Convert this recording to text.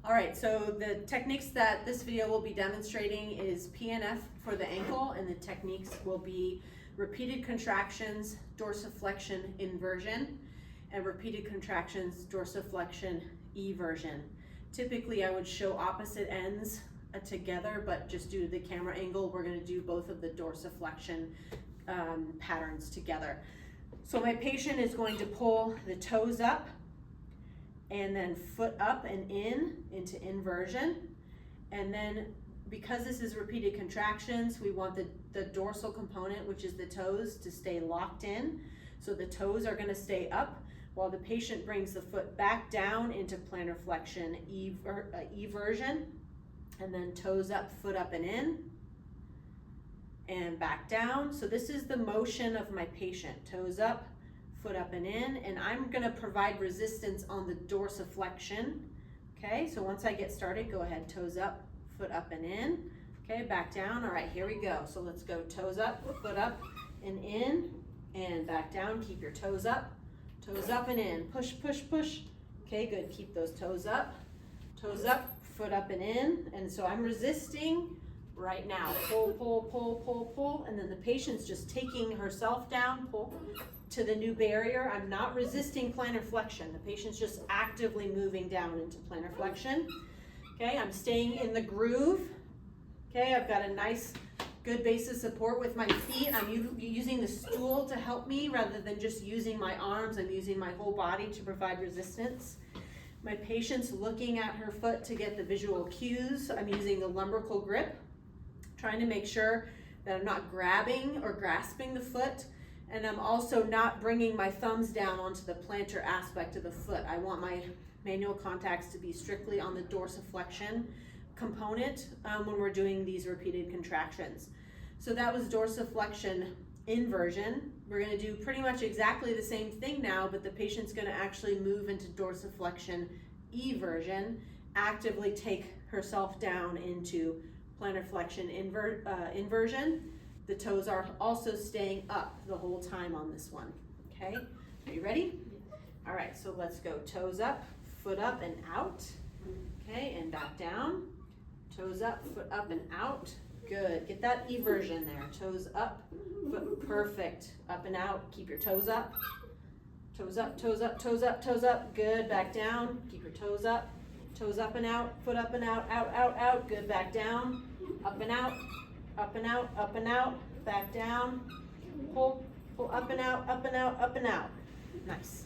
All right, so the techniques that this video will be demonstrating is PNF for the ankle, and the techniques will be repeated contractions, dorsiflexion, inversion, and repeated contractions, dorsiflexion, eversion. Typically, I would show opposite ends together, but just due to the camera angle, we're going to do both of the dorsiflexion patterns together. So my patient is going to pull the toes up and then foot up and in into inversion. And then because this is repeated contractions, we want the dorsal component, which is the toes, to stay locked in. So the toes are going to stay up while the patient brings the foot back down into plantar flexion, eversion, and then toes up, foot up and in, and back down. So this is the motion of my patient, toes up, foot up and in, and I'm gonna provide resistance on the dorsiflexion. Okay, so once I get started, go ahead, toes up, foot up and in. Okay, back down. All right, here we go. So let's go toes up, foot up and in, and back down. Keep your toes up and in. Push, push, push. Okay, good. Keep those toes up, foot up and in. And so I'm resisting right now. Pull, pull, pull, pull, pull, and then the patient's just taking herself down, pull to the new barrier. I'm not resisting plantar flexion. The patient's just actively moving down into plantar flexion. Okay, I'm staying in the groove. Okay, I've got a nice, good base of support with my feet. I'm using the stool to help me rather than just using my arms. I'm using my whole body to provide resistance. My patient's looking at her foot to get the visual cues. I'm using the lumbrical grip, trying to make sure that I'm not grabbing or grasping the foot, and I'm also not bringing my thumbs down onto the plantar aspect of the foot. I want my manual contacts to be strictly on the dorsiflexion component when we're doing these repeated contractions. So that was dorsiflexion inversion. We're going to do pretty much exactly the same thing now, but the patient's going to actually move into dorsiflexion eversion, actively take herself down into plantar flexion inversion. The toes are also staying up the whole time on this one. Okay, are you ready? All right, so let's go toes up, foot up and out. Okay, and back down. Toes up, foot up and out. Good, get that eversion there. Toes up, foot, perfect. Up and out, keep your toes up. Toes up, toes up, toes up, toes up. Good, back down, keep your toes up. Toes up and out, foot up and out, out, out, out. Good, back down, up and out, up and out, up and out, back down. Pull, pull up and out, up and out, up and out. Nice.